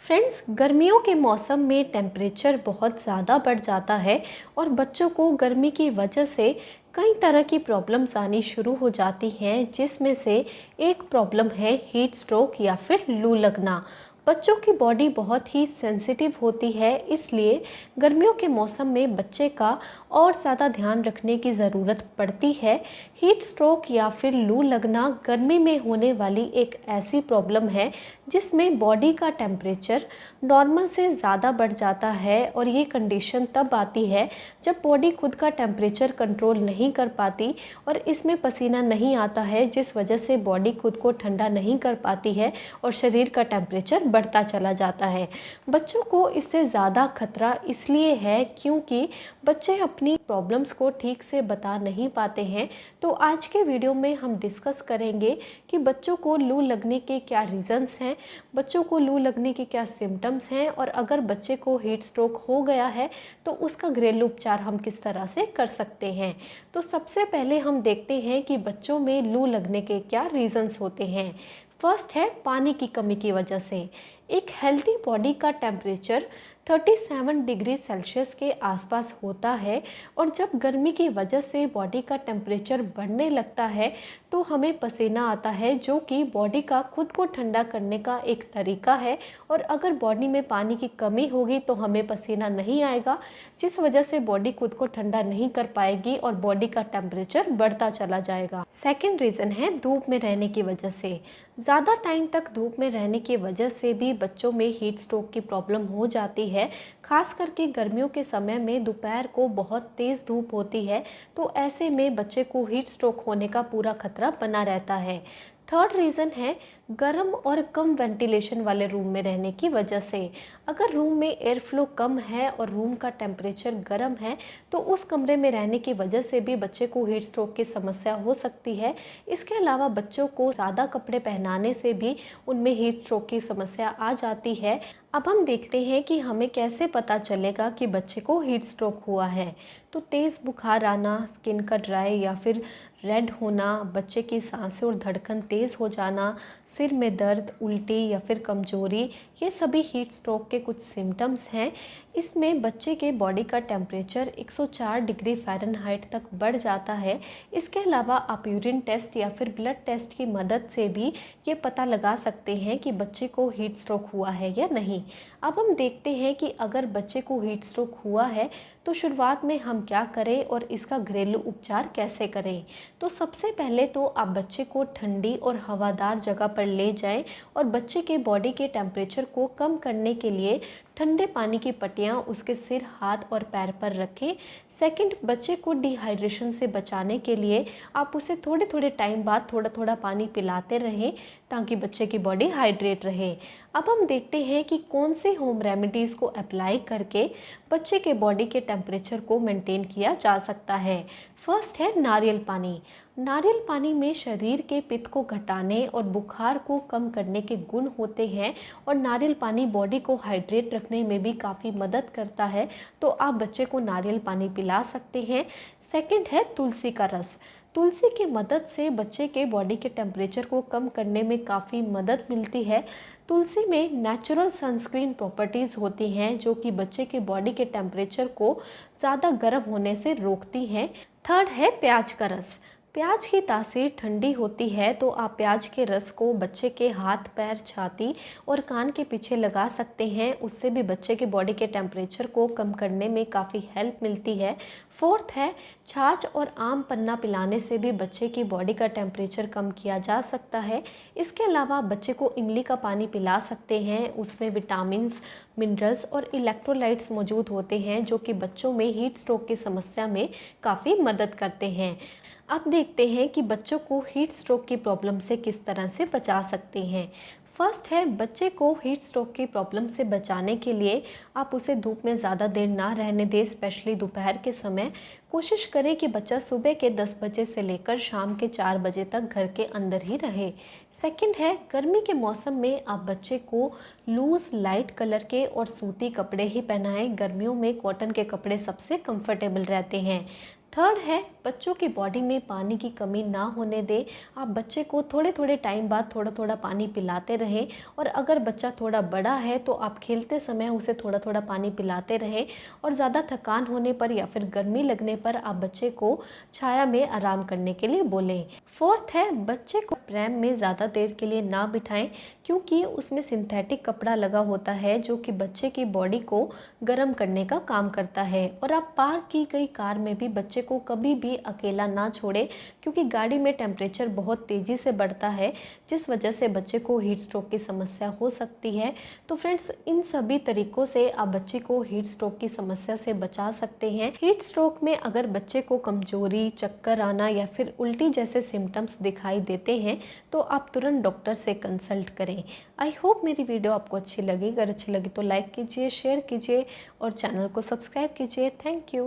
Friends, गर्मियों के मौसम में टेम्परेचर बहुत ज़्यादा बढ़ जाता है और बच्चों को गर्मी की वजह से कई तरह की प्रॉब्लम्स आनी शुरू हो जाती हैं, जिसमें से एक प्रॉब्लम है हीट स्ट्रोक या फिर लू लगना। बच्चों की बॉडी बहुत ही सेंसिटिव होती है, इसलिए गर्मियों के मौसम में बच्चे का और ज़्यादा ध्यान रखने की ज़रूरत पड़ती है। हीट स्ट्रोक या फिर लू लगना गर्मी में होने वाली एक ऐसी प्रॉब्लम है जिसमें बॉडी का टेम्परेचर नॉर्मल से ज़्यादा बढ़ जाता है, और ये कंडीशन तब आती है जब बॉडी खुद का टेम्परेचर कंट्रोल नहीं कर पाती और इसमें पसीना नहीं आता है, जिस वजह से बॉडी खुद को ठंडा नहीं कर पाती है और शरीर का टेम्परेचर बढ़ता चला जाता है। बच्चों को इससे ज़्यादा खतरा इसलिए है क्योंकि बच्चे अपनी प्रॉब्लम्स को ठीक से बता नहीं पाते हैं। तो आज के वीडियो में हम डिस्कस करेंगे कि बच्चों को लू लगने के क्या रीज़न्स हैं, बच्चों को लू लगने के क्या सिम्टम्स हैं, और अगर बच्चे को हीट स्ट्रोक हो गया है तो उसका घरेलू उपचार हम किस तरह से कर सकते हैं। तो सबसे पहले हम देखते हैं कि बच्चों में लू लगने के क्या रीज़न्स होते हैं। फर्स्ट है पानी की कमी की वजह से। एक हेल्दी बॉडी का टेम्परेचर 37 डिग्री सेल्सियस के आसपास होता है, और जब गर्मी की वजह से बॉडी का टेम्परेचर बढ़ने लगता है तो हमें पसीना आता है, जो कि बॉडी का खुद को ठंडा करने का एक तरीका है। और अगर बॉडी में पानी की कमी होगी तो हमें पसीना नहीं आएगा, जिस वजह से बॉडी खुद को ठंडा नहीं कर पाएगी और बॉडी का टेम्परेचर बढ़ता चला जाएगा। सेकेंड रीज़न है धूप में रहने की वजह से। ज़्यादा टाइम तक धूप में रहने की वजह से भी बच्चों में हीट स्ट्रोक की प्रॉब्लम हो जाती है। खास करके गर्मियों के समय में दोपहर को बहुत तेज़ धूप होती है, तो ऐसे में बच्चे को हीट स्ट्रोक होने का पूरा खतरा बना रहता है। थर्ड रीज़न है गर्म और कम वेंटिलेशन वाले रूम में रहने की वजह से। अगर रूम में एयर फ्लो कम है और रूम का टेम्परेचर गर्म है तो उस कमरे में रहने की वजह से भी बच्चे को हीट स्ट्रोक की समस्या हो सकती है। इसके अलावा बच्चों को ज़्यादा कपड़े पहनाने से भी उनमें हीट स्ट्रोक की समस्या आ जाती है। अब हम देखते हैं कि हमें कैसे पता चलेगा कि बच्चे को हीट स्ट्रोक हुआ है। तो तेज़ बुखार आना, स्किन का ड्राई या फिर रेड होना, बच्चे की सांसें और धड़कन तेज़ हो जाना, सिर में दर्द, उल्टी या फिर कमजोरी, ये सभी हीट स्ट्रोक के कुछ सिम्टम्स हैं। इसमें बच्चे के बॉडी का टेम्परेचर 104 डिग्री फ़ारेनहाइट तक बढ़ जाता है। इसके अलावा आप यूरिन टेस्ट या फिर ब्लड टेस्ट की मदद से भी ये पता लगा सकते हैं कि बच्चे को हीट स्ट्रोक हुआ है या नहीं। अब हम देखते हैं कि अगर बच्चे को हीट स्ट्रोक हुआ है तो शुरुआत में हम क्या करें और इसका घरेलू उपचार कैसे करें। तो सबसे पहले तो आप बच्चे को ठंडी और हवादार जगह पर ले जाएं और बच्चे के बॉडी के टेम्परेचर को कम करने के लिए ठंडे पानी की पट्टियाँ उसके सिर, हाथ और पैर पर रखें। सेकंड, बच्चे को डिहाइड्रेशन से बचाने के लिए आप उसे थोड़े थोड़े टाइम बाद थोड़ा थोड़ा पानी पिलाते रहें ताकि बच्चे की बॉडी हाइड्रेट रहे। अब हम देखते हैं कि कौन सी होम रेमेडीज़ को अप्लाई करके बच्चे के बॉडी के टेम्परेचर को मेंटेन किया जा सकता है। फर्स्ट है नारियल पानी। नारियल पानी में शरीर के पित्त को घटाने और बुखार को कम करने के गुण होते हैं, और नारियल पानी बॉडी को हाइड्रेट रखने में भी काफ़ी मदद करता है, तो आप बच्चे को नारियल पानी पिला सकते हैं। सेकंड है तुलसी का रस। तुलसी की मदद से बच्चे के बॉडी के टेम्परेचर को कम करने में काफ़ी मदद मिलती है। तुलसी में नेचुरल सनस्क्रीन प्रॉपर्टीज़ होती हैं जो कि बच्चे के बॉडी के टेम्परेचर को ज़्यादा गर्म होने से रोकती हैं। थर्ड है प्याज का रस। प्याज की तासीर ठंडी होती है, तो आप प्याज के रस को बच्चे के हाथ, पैर, छाती और कान के पीछे लगा सकते हैं। उससे भी बच्चे के बॉडी के टेम्परेचर को कम करने में काफ़ी हेल्प मिलती है। फोर्थ है छाछ और आम पन्ना पिलाने से भी बच्चे की बॉडी का टेम्परेचर कम किया जा सकता है। इसके अलावा बच्चे को इमली का पानी पिला सकते हैं। उसमें विटामिन्स, मिनरल्स और इलेक्ट्रोलाइट्स मौजूद होते हैं जो कि बच्चों में हीट स्ट्रोक की समस्या में काफ़ी मदद करते हैं। अब देखते हैं कि बच्चों को हीट स्ट्रोक की प्रॉब्लम से किस तरह से बचा सकते हैं। फर्स्ट है, बच्चे को हीट स्ट्रोक की प्रॉब्लम से बचाने के लिए आप उसे धूप में ज़्यादा देर ना रहने दें, स्पेशली दोपहर के समय। कोशिश करें कि बच्चा सुबह के 10 बजे से लेकर शाम के 4 बजे तक घर के अंदर ही रहे। सेकंड है, गर्मी के मौसम में आप बच्चे को लूज़ लाइट कलर के और सूती कपड़े ही पहनाएं। गर्मियों में कॉटन के कपड़े सबसे कंफर्टेबल रहते हैं। थर्ड है, बच्चों की बॉडी में पानी की कमी ना होने दें। आप बच्चे को थोड़े थोड़े टाइम बाद थोड़ा थोड़ा पानी पिलाते रहें, और अगर बच्चा थोड़ा बड़ा है तो आप खेलते समय उसे थोड़ा थोड़ा पानी पिलाते रहें। और ज़्यादा थकान होने पर या फिर गर्मी लगने पर आप बच्चे को छाया में आराम करने के लिए बोलें। फोर्थ है, बच्चे को प्रैम में ज़्यादा देर के लिए ना बिठाएं, क्योंकि उसमें सिंथेटिक कपड़ा लगा होता है जो कि बच्चे की बॉडी को गर्म करने का काम करता है। और आप पार्क की गई कार में भी बच्चे को कभी भी अकेला ना छोड़ें, क्योंकि गाड़ी में टेम्परेचर बहुत तेज़ी से बढ़ता है, जिस वजह से बच्चे को हीट स्ट्रोक की समस्या हो सकती है। तो फ्रेंड्स, इन सभी तरीकों से आप बच्चे को हीट स्ट्रोक की समस्या से बचा सकते हैं। हीट स्ट्रोक में अगर बच्चे को कमजोरी, चक्कर आना या फिर उल्टी जैसे सिम्टम्स दिखाई देते हैं तो आप तुरंत डॉक्टर से कंसल्ट करें। आई होप मेरी वीडियो आपको अच्छी लगी। अगर अच्छी लगी तो लाइक कीजिए, शेयर कीजिए और चैनल को सब्सक्राइब कीजिए। Thank you.